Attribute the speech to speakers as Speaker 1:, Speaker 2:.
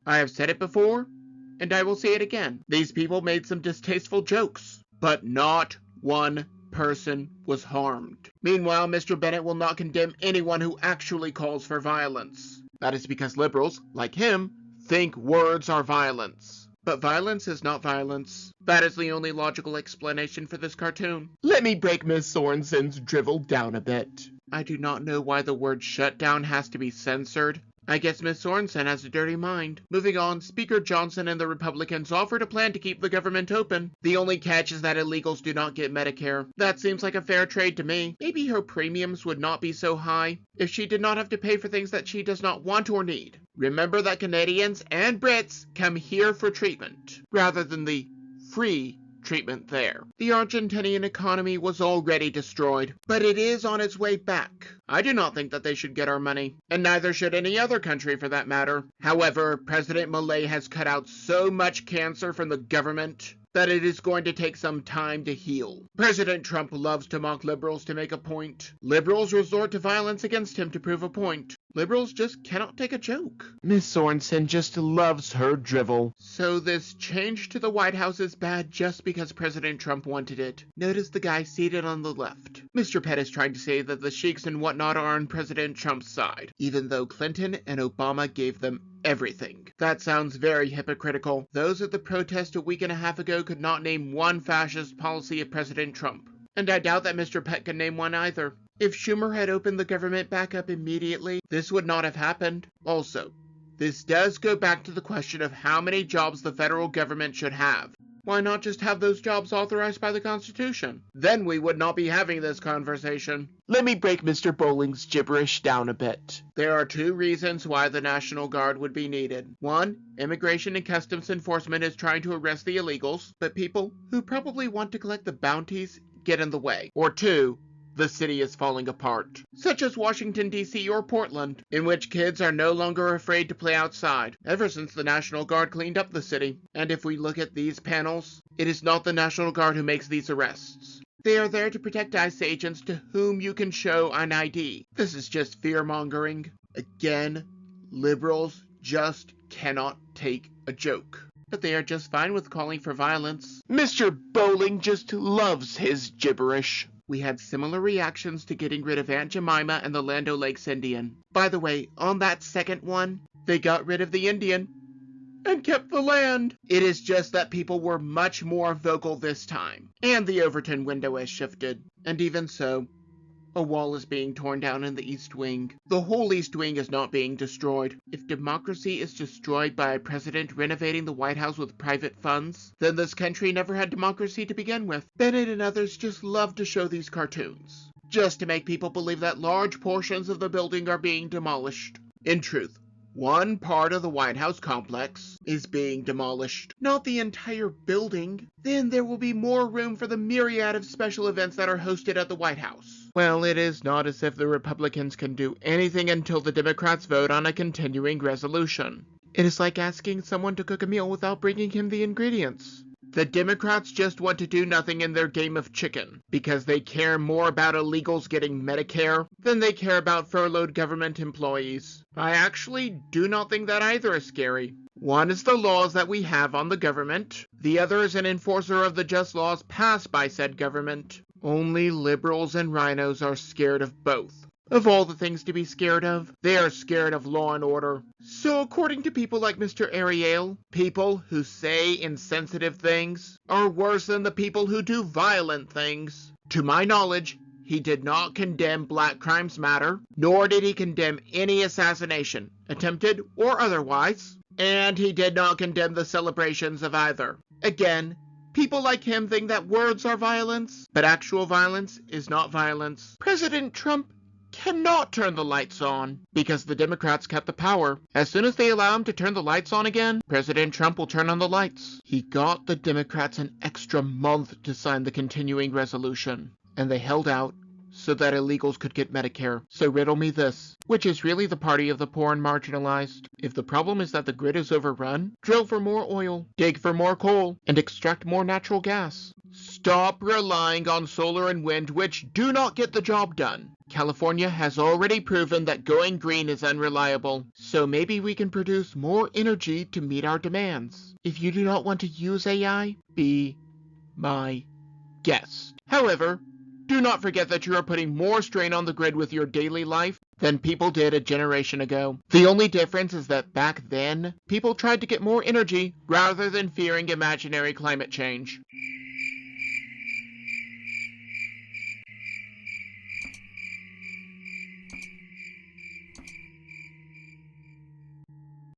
Speaker 1: I have said it before, and I will say it again. These people made some distasteful jokes, but not one person was harmed. Meanwhile, Mr. Bennett will not condemn anyone who actually calls for violence. That is because liberals, like him, think words are violence. But violence is not violence. That is the only logical explanation for this cartoon. Let me break Miss Sorensen's drivel down a bit. I do not know why the word shutdown has to be censored. I guess Miss Sorensen has a dirty mind. Moving on, Speaker Johnson and the Republicans offered a plan to keep the government open. The only catch is that illegals do not get Medicare. That seems like a fair trade to me. Maybe her premiums would not be so high if she did not have to pay for things that she does not want or need. Remember that Canadians and Brits come here for treatment, rather than the free treatment there. The Argentinian economy was already destroyed, but it is on its way back. I do not think that they should get our money, and neither should any other country for that matter. However, President Milei has cut out so much cancer from the government that it is going to take some time to heal. President Trump loves to mock liberals to make a point. Liberals resort to violence against him to prove a point. Liberals just cannot take a joke. Miss Sorensen just loves her drivel. So this change to the White House is bad just because President Trump wanted it. Notice the guy seated on the left. Mr. Pett is trying to say that the sheiks and whatnot are on President Trump's side, even though Clinton and Obama gave them everything. That sounds very hypocritical. Those at the protest a week and a half ago could not name one fascist policy of President Trump. And I doubt that Mr. Pett can name one either. If Schumer had opened the government back up immediately, this would not have happened. Also, this does go back to the question of how many jobs the federal government should have. Why not just have those jobs authorized by the Constitution? Then we would not be having this conversation. Let me break Mr. Bowling's gibberish down a bit. There are two reasons why the National Guard would be needed. One, Immigration and Customs Enforcement is trying to arrest the illegals, but people who probably want to collect the bounties get in the way. Or two, the city is falling apart, such as Washington, D.C. or Portland, in which kids are no longer afraid to play outside, ever since the National Guard cleaned up the city. And if we look at these panels, it is not the National Guard who makes these arrests. They are there to protect ICE agents to whom you can show an ID. This is just fear-mongering. Again, liberals just cannot take a joke. But they are just fine with calling for violence. Mr. Bowling just loves his gibberish. We had similar reactions to getting rid of Aunt Jemima and the Land O'Lakes Indian. By the way, on that second one, they got rid of the Indian and kept the land. It is just that people were much more vocal this time, and the Overton window has shifted. And even so, a wall is being torn down in the East Wing. The whole East Wing is not being destroyed. If democracy is destroyed by a president renovating the White House with private funds, then this country never had democracy to begin with. Bennett and others just love to show these cartoons, just to make people believe that large portions of the building are being demolished. In truth, one part of the White House complex is being demolished, not the entire building. Then there will be more room for the myriad of special events that are hosted at the White House. Well, it is not as if the Republicans can do anything until the Democrats vote on a continuing resolution. It is like asking someone to cook a meal without bringing him the ingredients. The Democrats just want to do nothing in their game of chicken, because they care more about illegals getting Medicare than they care about furloughed government employees. I actually do not think that either is scary. One is the laws that we have on the government. The other is an enforcer of the just laws passed by said government. Only liberals and rhinos are scared of both. Of all the things to be scared of, they are scared of law and order. So according to people like Mr. Ariel, people who say insensitive things are worse than the people who do violent things. To my knowledge, he did not condemn Black Crimes Matter, nor did he condemn any assassination, attempted or otherwise, and he did not condemn the celebrations of either. Again, people like him think that words are violence, but actual violence is not violence. President Trump cannot turn the lights on, because the Democrats kept the power. As soon as they allow him to turn the lights on again, President Trump will turn on the lights. He got the Democrats an extra month to sign the continuing resolution, and they held out so that illegals could get Medicare. So riddle me this. Which is really the party of the poor and marginalized? If the problem is that the grid is overrun, drill for more oil, dig for more coal, and extract more natural gas. Stop relying on solar and wind, which do not get the job done. California has already proven that going green is unreliable, so maybe we can produce more energy to meet our demands. If you do not want to use AI, be my guest. However, do not forget that you are putting more strain on the grid with your daily life than people did a generation ago. The only difference is that back then, people tried to get more energy rather than fearing imaginary climate change.